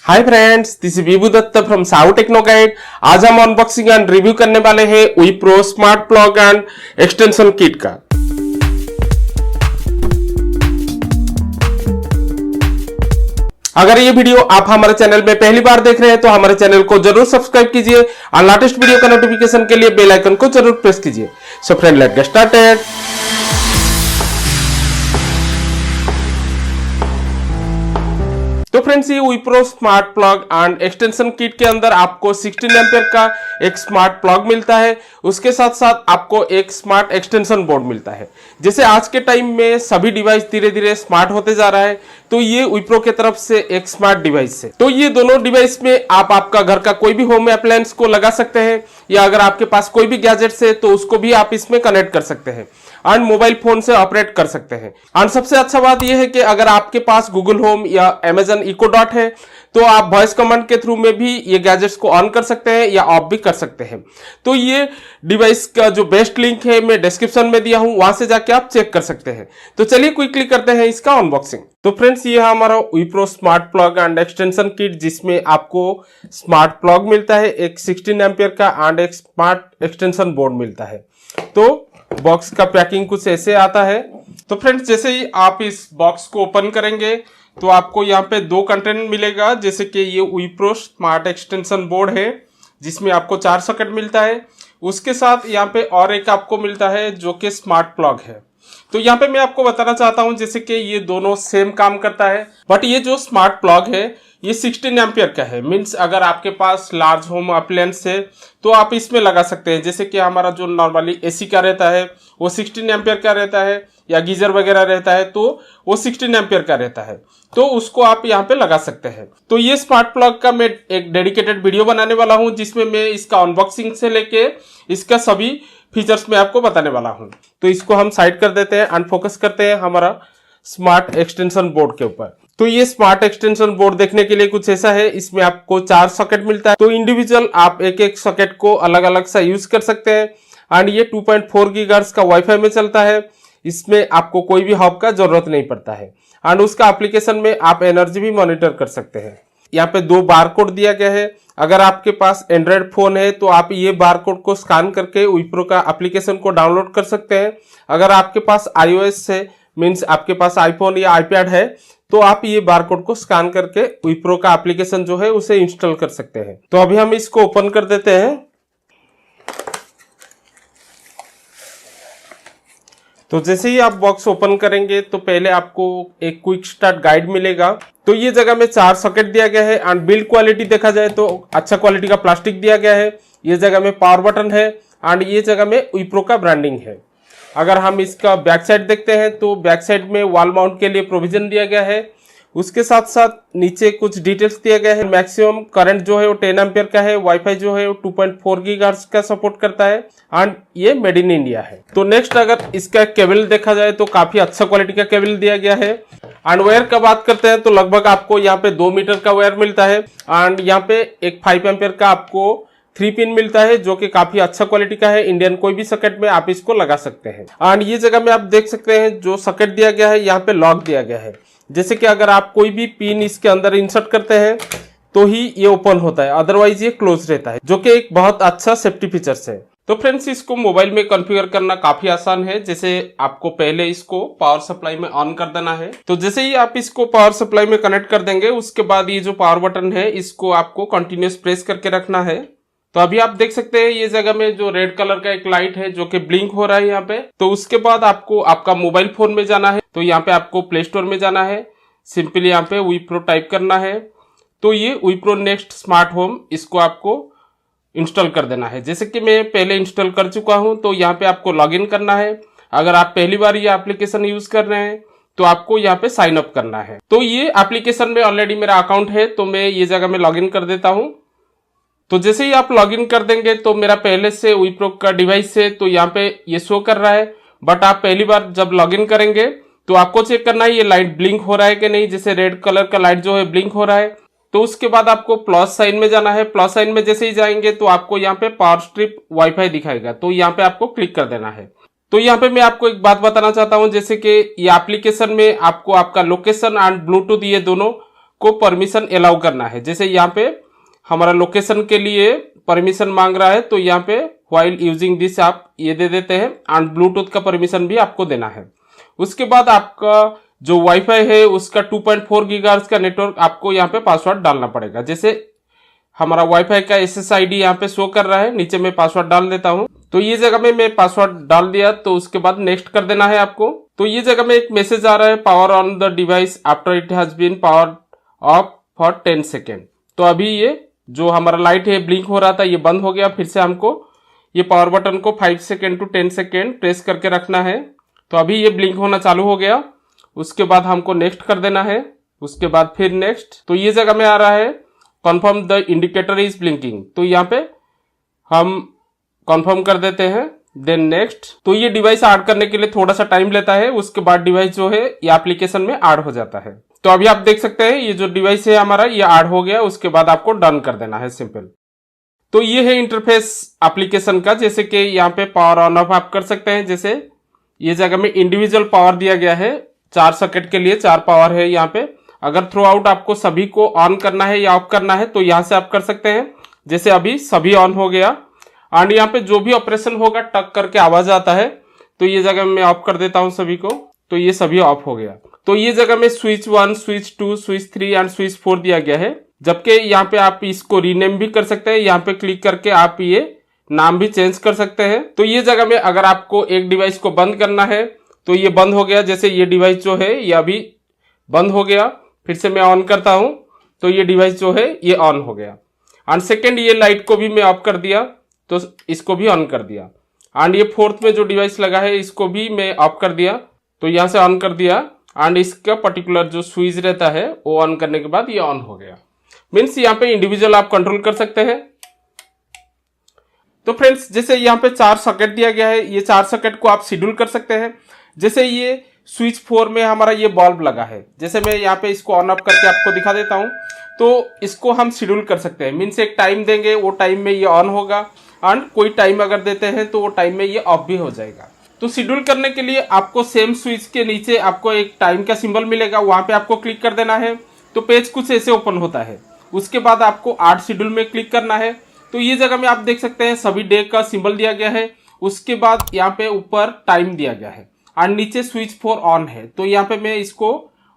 Hi friends, this is Vibhu Dutt from Sahu Techno Guide. आज हम unboxing and review करने वाले हैं Wipro smart plug and extension kit का। अगर ये वीडियो आप हमारे चैनल में पहली बार देख रहे हैं तो हमारे चैनल को जरूर सब्सक्राइब कीजिए और लेटेस्ट वीडियो का नोटिफिकेशन के लिए बेल आइकन को जरूर प्रेस कीजिए। So friend, let's get started. तो फ्रेंड्स, ये Wipro smart plug and extension kit के अंदर आपको 16 एम्पियर का एक स्मार्ट प्लग मिलता है। उसके साथ साथ आपको एक स्मार्ट एक्सटेंशन बोर्ड मिलता है। जैसे आज के टाइम में सभी डिवाइस धीरे धीरे स्मार्ट होते जा रहा है, तो ये विप्रो की तरफ से एक स्मार्ट डिवाइस है। तो ये दोनों डिवाइस में आप आपका घर का कोई भी होम अप्लायंस को लगा सकते हैं, या अगर आपके पास कोई भी गैजेट्स है तो उसको भी आप इसमें कनेक्ट कर सकते हैं एंड मोबाइल फोन से ऑपरेट कर सकते हैं। एंड सबसे अच्छा बात यह है कि अगर आपके पास गूगल होम या अमेजन इको डॉट है तो आप वॉइस कमांड के थ्रू में भी ये गैजेट्स को ऑन कर सकते हैं या ऑफ भी कर सकते हैं। तो ये डिवाइस का जो बेस्ट लिंक है मैं डिस्क्रिप्शन में दिया हूं, वहां से जाके आप चेक कर सकते हैं। तो चलिए क्विकली करते हैं इसका अनबॉक्सिंग। तो फ्रेंड्स, ये हमारा Wipro smart plug and extension kit, जिसमें आपको स्मार्ट प्लग मिलता है, एक 16 एम्पियर का एंड एक स्मार्ट एक्सटेंशन बोर्ड मिलता है। तो बॉक्स का पैकिंग कुछ ऐसे आता है। तो फ्रेंड्स, जैसे ही आप इस बॉक्स को ओपन करेंगे तो आपको यहाँ पे दो कंटेंट मिलेगा। जैसे कि ये विप्रो स्मार्ट एक्सटेंशन बोर्ड है जिसमें आपको 4 सॉकेट मिलता है। उसके साथ यहाँ पे और एक आपको मिलता है जो कि स्मार्ट प्लग है। तो यहाँ पे मैं आपको बताना चाहता हूँ जैसे कि ये दोनों सेम काम करता है, बट ये जो स्मार्ट प्लग है ये 16 एम्पियर का है। मीन्स अगर आपके पास लार्ज होम अप्लायंस है तो आप इसमें लगा सकते हैं। जैसे कि हमारा जो नॉर्मली एसी का रहता है वो 16 एम्पियर का रहता है, या गीजर वगैरह रहता है तो वो 16 एम्पियर का रहता है, तो उसको आप यहाँ पे लगा सकते हैं। तो ये स्मार्ट प्लग का मैं एक डेडिकेटेड वीडियो बनाने वाला हूँ जिसमें मैं इसका अनबॉक्सिंग से लेके इसका सभी फीचर्स में आपको बताने वाला हूँ। तो इसको हम साइड कर देते हैं एंड फोकस करते हैं हमारा स्मार्ट एक्सटेंशन बोर्ड के ऊपर। तो ये स्मार्ट एक्सटेंशन बोर्ड देखने के लिए कुछ ऐसा है। इसमें आपको 4 सॉकेट मिलता है, तो इंडिविजुअल आप एक एक सॉकेट को अलग अलग सा यूज कर सकते हैं। एंड ये 2.4 गीगाहर्ट्ज का वाईफाई में चलता है। इसमें आपको कोई भी हब का जरूरत नहीं पड़ता है एंड उसका एप्लीकेशन में आप एनर्जी भी मॉनिटर कर सकते हैं। यहाँ पे 2 बारकोड दिया गया है। अगर आपके पास एंड्रॉयड फोन है तो आप ये बारकोड को स्कैन करके विप्रो का एप्लीकेशन को डाउनलोड कर सकते हैं। अगर आपके पास iOS है, मीन्स आपके पास आईफोन या आईपैड है, तो आप ये बारकोड को स्कैन करके विप्रो का एप्लीकेशन जो है उसे इंस्टॉल कर सकते हैं। तो अभी हम इसको ओपन कर देते हैं। तो जैसे ही आप बॉक्स ओपन करेंगे तो पहले आपको एक क्विक स्टार्ट गाइड मिलेगा। तो ये जगह में 4 सॉकेट दिया गया है एंड बिल्ड क्वालिटी देखा जाए तो अच्छा क्वालिटी का प्लास्टिक दिया गया है। ये जगह में पावर बटन है एंड ये जगह में विप्रो का ब्रांडिंग है। अगर हम इसका बैक साइड देखते हैं तो बैक साइड में वॉल माउंट के लिए प्रोविजन दिया गया है। उसके साथ साथ नीचे कुछ डिटेल्स दिया गया है। मैक्सिमम करंट जो है वो 10 एम्पियर का है। वाईफाई जो है वो 2.4 गीगाहर्ट्ज का सपोर्ट करता है एंड ये मेड इन इंडिया है। तो नेक्स्ट, अगर इसका केबल देखा जाए तो काफी अच्छा क्वालिटी का केबल दिया गया है। एंड वायर का बात करते हैं तो लगभग आपको यहाँ पे 2 मीटर का वायर मिलता है एंड यहाँ पे एक 5 एम्पियर का आपको 3 पिन मिलता है जो कि काफी अच्छा क्वालिटी का है। इंडियन कोई भी सॉकेट में आप इसको लगा सकते हैं। एंड ये जगह में आप देख सकते हैं जो सॉकेट दिया गया है यहाँ पे लॉक दिया गया है। जैसे कि अगर आप कोई भी पिन इसके अंदर इंसर्ट करते हैं तो ही ये ओपन होता है, अदरवाइज ये क्लोज रहता है, जो कि एक बहुत अच्छा सेफ्टी फीचर्स है। तो फ्रेंड्स, इसको मोबाइल में कॉन्फ़िगर करना काफी आसान है। जैसे आपको पहले इसको पावर सप्लाई में ऑन कर देना है। तो जैसे ही आप इसको पावर सप्लाई में कनेक्ट कर देंगे उसके बाद ये जो पावर बटन है इसको आपको कंटिन्यूस प्रेस करके रखना है। तो अभी आप देख सकते हैं ये जगह में जो रेड कलर का एक लाइट है जो कि ब्लिंक हो रहा है यहाँ पे। तो उसके बाद आपको आपका मोबाइल फोन में जाना है। तो यहाँ पे आपको प्ले स्टोर में जाना है। सिंपली यहाँ पे विप्रो टाइप करना है। तो ये विप्रो नेक्स्ट स्मार्ट होम, इसको आपको इंस्टॉल कर देना है। जैसे कि मैं पहले इंस्टॉल कर चुका हूँ। तो यहाँ पे आपको लॉग इन करना है। अगर आप पहली बार ये एप्लीकेशन यूज कर रहे हैं तो आपको यहाँ पे साइन अप करना है। तो ये एप्लीकेशन में ऑलरेडी मेरा अकाउंट है, तो मैं ये जगह में लॉग इन कर देता हूँ। तो जैसे ही आप लॉगिन कर देंगे तो मेरा पहले से विप्रो का डिवाइस है, तो यहाँ पे ये शो कर रहा है। बट आप पहली बार जब लॉगिन करेंगे तो आपको चेक करना है ये लाइट ब्लिंक हो रहा है कि नहीं। जैसे रेड कलर का लाइट जो है ब्लिंक हो रहा है, तो उसके बाद आपको प्लस साइन में जाना है। प्लस साइन में जैसे ही जाएंगे तो आपको यहाँ पे पावर स्ट्रिप वाईफाई दिखाएगा, तो यहाँ पे आपको क्लिक कर देना है। तो यहाँ पे मैं आपको एक बात बताना चाहता हूँ, जैसे कि ये एप्लीकेशन में आपको आपका लोकेशन एंड ब्लूटूथ ये दोनों को परमिशन अलाउ करना है। जैसे यहाँ पे हमारा लोकेशन के लिए परमिशन मांग रहा है, तो यहाँ पे व्हाइल यूजिंग दिस आप ये दे देते हैं, एंड ब्लूटूथ का परमिशन भी आपको देना है। उसके बाद आपका जो वाईफाई है उसका 2.4 गीगाहर्ट्ज का नेटवर्क आपको यहाँ पे पासवर्ड डालना पड़ेगा। जैसे हमारा वाईफाई का SSID यहाँ पे शो कर रहा है, नीचे मैं पासवर्ड डाल देता हूँ। तो ये जगह में मैं पासवर्ड डाल दिया, तो उसके बाद नेक्स्ट कर देना है आपको। तो ये जगह में एक मैसेज आ रहा है, power on the device after it has been power off for 10 second. तो अभी ये जो हमारा लाइट है ब्लिंक हो रहा था, ये बंद हो गया। फिर से हमको ये पावर बटन को 5 सेकेंड टू 10 सेकेंड प्रेस करके रखना है। तो अभी ये ब्लिंक होना चालू हो गया। उसके बाद हमको नेक्स्ट कर देना है, उसके बाद फिर नेक्स्ट। तो ये जगह में आ रहा है confirm the indicator is blinking, तो यहाँ पे हम कंफर्म कर देते हैं, देन नेक्स्ट। तो ये डिवाइस ऐड करने के लिए थोड़ा सा टाइम लेता है, उसके बाद डिवाइस जो है ये एप्लीकेशन में ऐड हो जाता है। तो अभी आप देख सकते हैं ये जो डिवाइस है हमारा ये ऐड हो गया। उसके बाद आपको डन कर देना है, सिंपल। तो ये है इंटरफेस एप्लीकेशन का। जैसे कि यहाँ पे पावर ऑन ऑफ आप कर सकते हैं। जैसे ये जगह में इंडिविजुअल पावर दिया गया है, 4 सॉकेट के लिए 4 पावर है यहाँ पे। अगर थ्रू आउट आपको सभी को ऑन करना है या ऑफ करना है तो यहाँ से आप कर सकते हैं। जैसे अभी सभी ऑन हो गया, एंड यहाँ पे जो भी ऑपरेशन होगा टक करके आवाज आता है। तो ये जगह मैं ऑफ कर देता हूँ सभी को, तो ये सभी ऑफ हो गया। तो ये जगह में switch 1, switch 2, switch 3 and switch 4 दिया गया है। जबकि यहाँ पे आप इसको रीनेम भी कर सकते हैं, यहाँ पे क्लिक करके आप ये नाम भी चेंज कर सकते हैं। तो ये जगह में अगर आपको एक डिवाइस को बंद करना है तो ये बंद हो गया। जैसे ये डिवाइस जो है ये अभी बंद हो गया, फिर से मैं ऑन करता हूं तो ये डिवाइस जो है ये ऑन हो गया। एंड सेकेंड ये लाइट को भी मैं ऑफ कर दिया, तो इसको भी ऑन कर दिया। एंड ये फोर्थ में जो डिवाइस लगा है इसको भी मैं ऑफ कर दिया, तो यहां से ऑन कर दिया। एंड इसका पर्टिकुलर जो स्विच रहता है वो ऑन करने के बाद ये ऑन हो गया। मीन्स यहाँ पे इंडिविजुअल आप कंट्रोल कर सकते हैं। तो फ्रेंड्स जैसे यहाँ पे 4 सॉकेट दिया गया है, ये 4 सॉकेट को आप शेड्यूल कर सकते हैं। जैसे ये स्विच 4 में हमारा ये बल्ब लगा है, जैसे मैं यहाँ पे इसको ऑन ऑफ करके आपको दिखा देता हूँ। तो इसको हम शेड्यूल कर सकते हैं। मीन्स एक टाइम देंगे, वो टाइम में ये ऑन होगा, एंड कोई टाइम अगर देते हैं तो वो टाइम में ये ऑफ भी हो जाएगा। तो शेड्यूल करने के लिए आपको सेम स्विच के नीचे आपको एक टाइम का सिंबल मिलेगा, वहां पे आपको क्लिक कर देना है। तो पेज कुछ ऐसे ओपन होता है। उसके बाद आपको आर्ट शेड्यूल में क्लिक करना है। तो ये जगह में आप देख सकते हैं सभी डे का सिंबल दिया गया है। उसके बाद यहाँ पे ऊपर टाइम दिया गया है और नीचे स्विच 4 ऑन है। तो यहाँ पे मैं इसको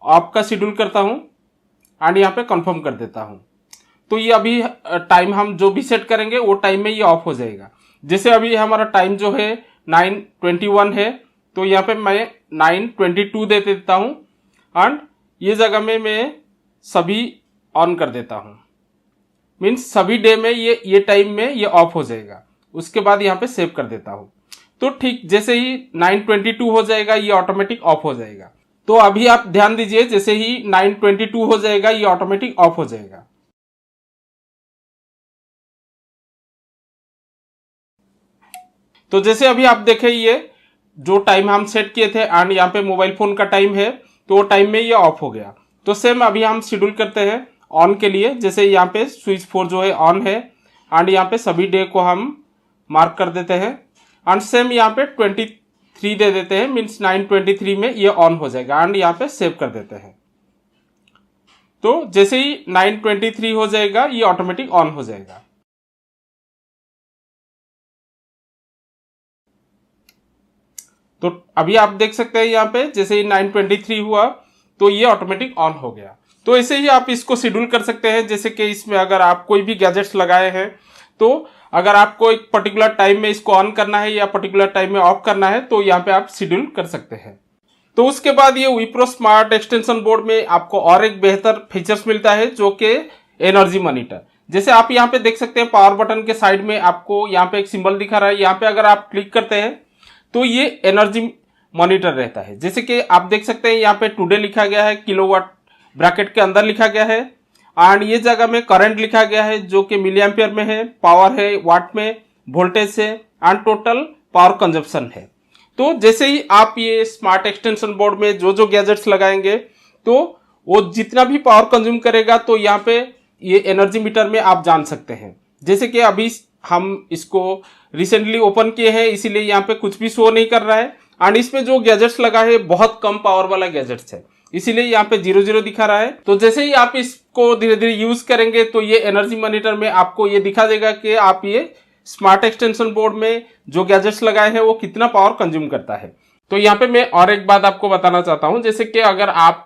ऑफ का शेड्यूल करता हूँ एंड यहाँ पे कंफर्म कर देता हूँ। तो ये अभी टाइम हम जो भी सेट करेंगे वो टाइम में ये ऑफ हो जाएगा। जैसे अभी हमारा टाइम जो है 9:21 है, तो यहाँ पे मैं 9:22 दे देता हूँ एंड ये जगह में मैं सभी ऑन कर देता हूँ। मीन्स सभी डे में ये टाइम में ये ऑफ हो जाएगा। उसके बाद यहाँ पे सेव कर देता हूँ। तो ठीक जैसे ही 9:22 हो जाएगा ये ऑटोमेटिक ऑफ हो जाएगा। तो अभी आप ध्यान दीजिए, जैसे ही 9:22 हो जाएगा ये ऑटोमेटिक ऑफ हो जाएगा। तो जैसे अभी आप देखें ये जो टाइम हम सेट किए थे एंड यहाँ पे मोबाइल फोन का टाइम है, तो वो टाइम में ये ऑफ हो गया। तो सेम अभी हम शेड्यूल करते हैं ऑन के लिए। जैसे यहाँ पे स्विच 4 जो है ऑन है एंड यहाँ पे सभी डे को हम मार्क कर देते हैं एंड सेम यहाँ पे 23 दे देते हैं। मीन्स 9:23 में ये ऑन हो जाएगा एंड यहाँ पे सेव कर देते हैं। तो जैसे ही 9:23 हो जाएगा ये ऑटोमेटिक ऑन हो जाएगा। तो अभी आप देख सकते हैं यहाँ पे जैसे ही 9:23 हुआ तो ये ऑटोमेटिक ऑन हो गया। तो ऐसे ही आप इसको शेड्यूल कर सकते हैं। जैसे कि इसमें अगर आप कोई भी गैजेट्स लगाए हैं, तो अगर आपको एक पर्टिकुलर टाइम में इसको ऑन करना है या पर्टिकुलर टाइम में ऑफ करना है तो यहाँ पे आप शेड्यूल कर सकते हैं। तो उसके बाद ये विप्रो स्मार्ट एक्सटेंशन बोर्ड में आपको और एक बेहतर फीचर्स मिलता है जो कि एनर्जी मॉनिटर। जैसे आप यहाँ पे देख सकते हैं पावर बटन के साइड में आपको यहाँ पे एक सिंबल दिखा रहा है। यहाँ पे अगर आप क्लिक करते हैं तो ये एनर्जी मॉनिटर रहता है। जैसे कि आप देख सकते हैं यहाँ पे टुडे लिखा गया है, किलोवाट ब्रैकेट के अंदर लिखा गया है एंड ये जगह में करंट लिखा गया है जो कि मिली एम्पियर में है, पावर है वाट में, वोल्टेज है एंड टोटल पावर कंजप्शन है। तो जैसे ही आप ये स्मार्ट एक्सटेंशन बोर्ड में जो जो गैजेट्स लगाएंगे तो वो जितना भी पावर कंज्यूम करेगा तो यहाँ पे ये एनर्जी मीटर में आप जान सकते हैं। जैसे कि अभी हम इसको रिसेंटली ओपन किए हैं इसीलिए यहाँ पे कुछ भी शो नहीं कर रहा है एंड इसमें जो गैजेट्स लगा है बहुत कम पावर वाला गैजेट्स है। इसीलिए यहाँ पे 00 दिखा रहा है। तो जैसे ही आप इसको धीरे धीरे यूज करेंगे तो ये एनर्जी मॉनिटर में आपको ये दिखा देगा कि आप ये स्मार्ट एक्सटेंशन बोर्ड में जो गैजेट्स लगाए हैं वो कितना पावर कंज्यूम करता है। तो यहाँ पे मैं और एक बात आपको बताना चाहता हूँ, जैसे कि अगर आप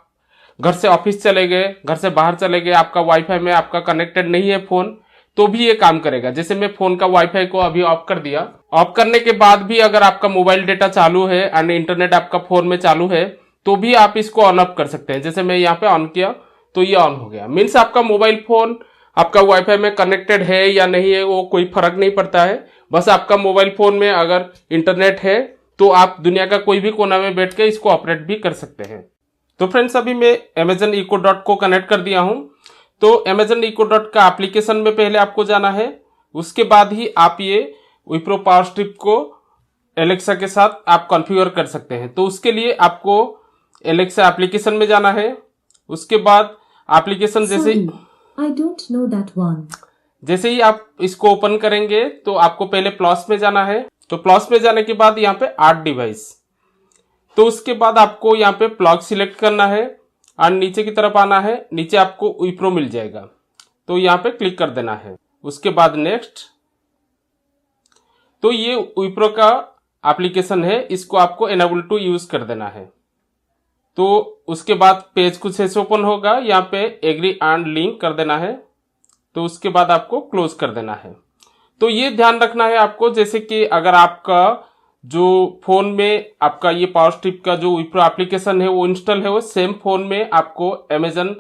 घर से ऑफिस चले गए, घर से बाहर चले गए, आपका वाईफाई में आपका कनेक्टेड नहीं है फोन, तो भी ये काम करेगा। जैसे मैं फोन का वाईफाई को अभी ऑफ कर दिया, ऑफ करने के बाद भी अगर आपका मोबाइल डेटा चालू है एंड इंटरनेट आपका फोन में चालू है तो भी आप इसको ऑन ऑफ कर सकते हैं। जैसे मैं यहाँ पे ऑन किया तो ये ऑन हो गया। मीन्स आपका मोबाइल फोन आपका वाईफाई में कनेक्टेड है या नहीं है वो कोई फर्क नहीं पड़ता है। बस आपका मोबाइल फोन में अगर इंटरनेट है तो आप दुनिया का कोई भी कोना में बैठ के इसको ऑपरेट भी कर सकते हैं। तो फ्रेंड्स अभी मैं Amazon Echo Dot को कनेक्ट कर दिया हूं। तो Amazon Echo Dot का एप्लीकेशन में पहले आपको जाना है, उसके बाद ही आप ये विप्रो पावर स्ट्रिप को एलेक्सा के साथ आप कॉन्फ़िगर कर सकते हैं। तो उसके लिए आपको एलेक्सा एप्लीकेशन में जाना है। उसके बाद एप्लीकेशन जैसे ही आप इसको ओपन करेंगे तो आपको पहले प्लस में जाना है। तो प्लस में जाने के बाद यहाँ पे 8 डिवाइस, तो उसके बाद आपको यहाँ पे प्लग सिलेक्ट करना है और नीचे की तरफ आना है। नीचे आपको विप्रो मिल जाएगा, तो यहाँ पे क्लिक कर देना है। उसके बाद नेक्स्ट। तो ये विप्रो का एप्लीकेशन है, इसको आपको एनेबल टू यूज कर देना है। तो उसके बाद पेज कुछ ऐसे ओपन होगा, यहाँ पे एग्री एंड लिंक कर देना है। तो उसके बाद आपको क्लोज कर देना है। तो ये ध्यान रखना है आपको, जैसे कि अगर आपका जो फोन में आपका ये पावर स्ट्रिप का जो विप्रो एप्लीकेशन है वो इंस्टॉल है, वो सेम फोन में आपको Amazon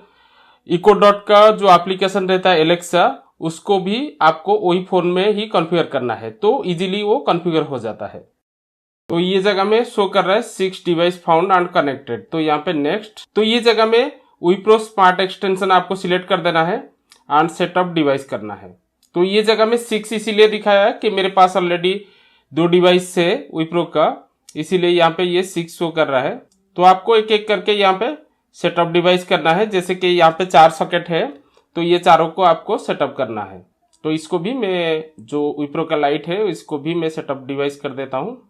Echo Dot का जो एप्लीकेशन रहता है एलेक्सा, उसको भी आपको वही फोन में ही कॉन्फ़िगर करना है, तो इजीली वो कॉन्फ़िगर हो जाता है। तो ये जगह में शो कर रहा है 6 डिवाइस फाउंड एंड कनेक्टेड। तो यहाँ पे नेक्स्ट। तो ये जगह में विप्रो स्मार्ट एक्सटेंशन आपको सिलेक्ट कर देना है एंड सेटअप डिवाइस करना है। तो ये जगह में 6 इसीलिए दिखाया है कि मेरे पास ऑलरेडी 2 डिवाइस है विप्रो का, इसीलिए यहाँ पे ये 6 शो कर रहा है। तो आपको एक एक करके यहाँ पे सेटअप डिवाइस करना है। जैसे कि यहाँ पे 4 सॉकेट है, तो ये चारों को आपको सेटअप करना है। तो इसको भी मैं जो विप्रो का लाइट है इसको भी मैं सेटअप डिवाइस कर देता हूँ,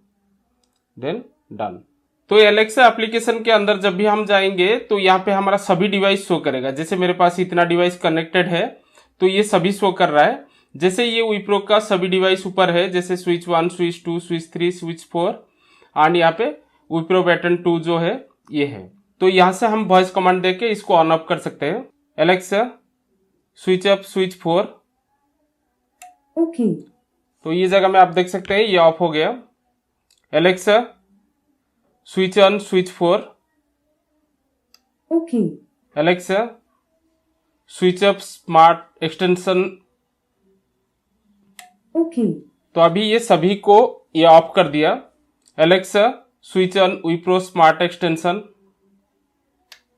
देन डन। तो एलेक्सा एप्लीकेशन के अंदर जब भी हम जाएंगे तो यहाँ पे हमारा सभी डिवाइस शो करेगा। जैसे मेरे पास इतना डिवाइस कनेक्टेड है तो ये सभी शो कर रहा है। जैसे ये विप्रो का सभी डिवाइस ऊपर है, जैसे switch 1, switch 2, switch 3, switch 4 and यहाँ पे विप्रो बटन 2 जो है ये है। तो यहाँ से हम वॉइस कमांड देके इसको ऑन ऑफ कर सकते हैं। Alexa switch up switch 4। Okay. तो ये जगह में आप देख सकते हैं ये ऑफ हो गया। Alexa switch on switch 4। Okay. Alexa switch up smart extension. Okay. तो अभी ये सभी को ये ऑफ कर दिया। Alexa switch on Wipro smart extension.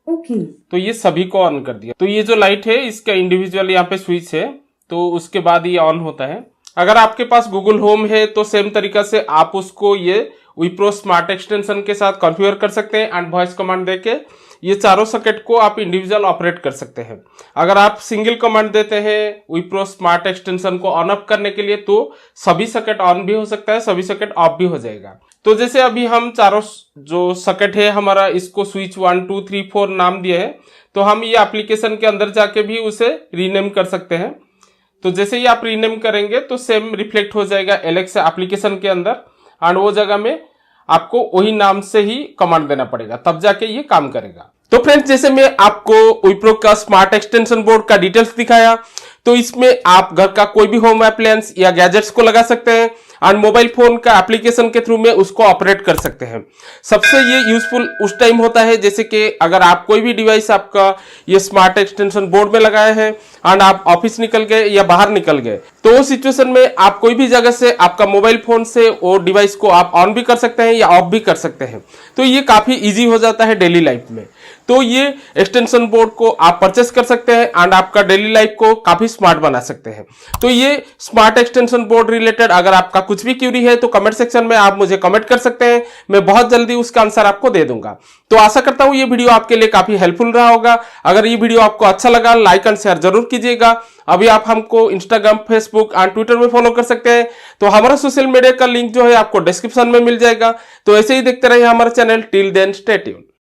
Okay. तो ये सभी को ऑन कर दिया। तो ये जो लाइट है इसका इंडिविजुअल यहाँ पे स्विच है, तो उसके बाद ये ऑन होता है। अगर आपके पास गूगल होम है तो सेम तरीका से आप उसको ये विप्रो स्मार्ट एक्सटेंशन के साथ कॉन्फ़िगर कर सकते हैं एंड वॉइस कमांड देके ये चारों सॉकेट को आप इंडिविजुअल ऑपरेट कर सकते हैं। अगर आप सिंगल कमांड देते हैं विप्रो स्मार्ट एक्सटेंशन को ऑन ऑफ करने के लिए तो सभी सॉकेट ऑन भी हो सकता है, सभी सॉकेट ऑफ भी हो जाएगा। तो जैसे अभी हम चारों जो सॉकेट है हमारा इसको स्विच 1, 2, 3, 4 नाम दिए है, तो हम ये एप्लीकेशन के अंदर जाके भी उसे रीनेम कर सकते हैं। तो जैसे ही आप रीनेम करेंगे तो सेम रिफ्लेक्ट हो जाएगा एलेक्सा एप्लीकेशन के अंदर एंड वो जगह में आपको वही नाम से ही कमांड देना पड़ेगा, तब जाके ये काम करेगा। तो फ्रेंड्स जैसे मैं आपको विप्रो का स्मार्ट एक्सटेंशन बोर्ड का डिटेल्स दिखाया, तो इसमें आप घर का कोई भी होम अप्लायंस या गैजेट्स को लगा सकते हैं और मोबाइल फोन का एप्लीकेशन के थ्रू में उसको ऑपरेट कर सकते हैं। सबसे ये यूजफुल उस टाइम होता है जैसे कि अगर आप कोई भी डिवाइस आपका ये स्मार्ट एक्सटेंशन बोर्ड में लगाए हैं एंड आप ऑफिस निकल गए या बाहर निकल गए, तो उस सिचुएशन में आप कोई भी जगह से आपका मोबाइल फोन से वो डिवाइस को आप ऑन भी कर सकते हैं या ऑफ भी कर सकते हैं। तो ये काफी इजी हो जाता है डेली लाइफ में। तो ये एक्सटेंशन बोर्ड को आप परचेस कर सकते हैं एंड आपका डेली लाइफ को काफी स्मार्ट बना सकते हैं। तो ये स्मार्ट एक्सटेंशन बोर्ड रिलेटेड अगर आपका कुछ भी क्यूरी है तो कमेंट सेक्शन में आप मुझे कमेंट कर सकते हैं, मैं बहुत जल्दी उसका आंसर आपको दे दूंगा। तो आशा करता हूं ये वीडियो आपके लिए काफी हेल्पफुल रहा होगा। अगर ये वीडियो आपको अच्छा लगा लाइक एंड शेयर जरूर कीजिएगा। अभी आप हमको इंस्टाग्राम, फेसबुक एंड ट्विटर में फॉलो कर सकते हैं। तो हमारा सोशल मीडिया का लिंक जो है आपको डिस्क्रिप्शन में मिल जाएगा। तो ऐसे ही देखते रहिए हमारा channel. Till then stay tuned.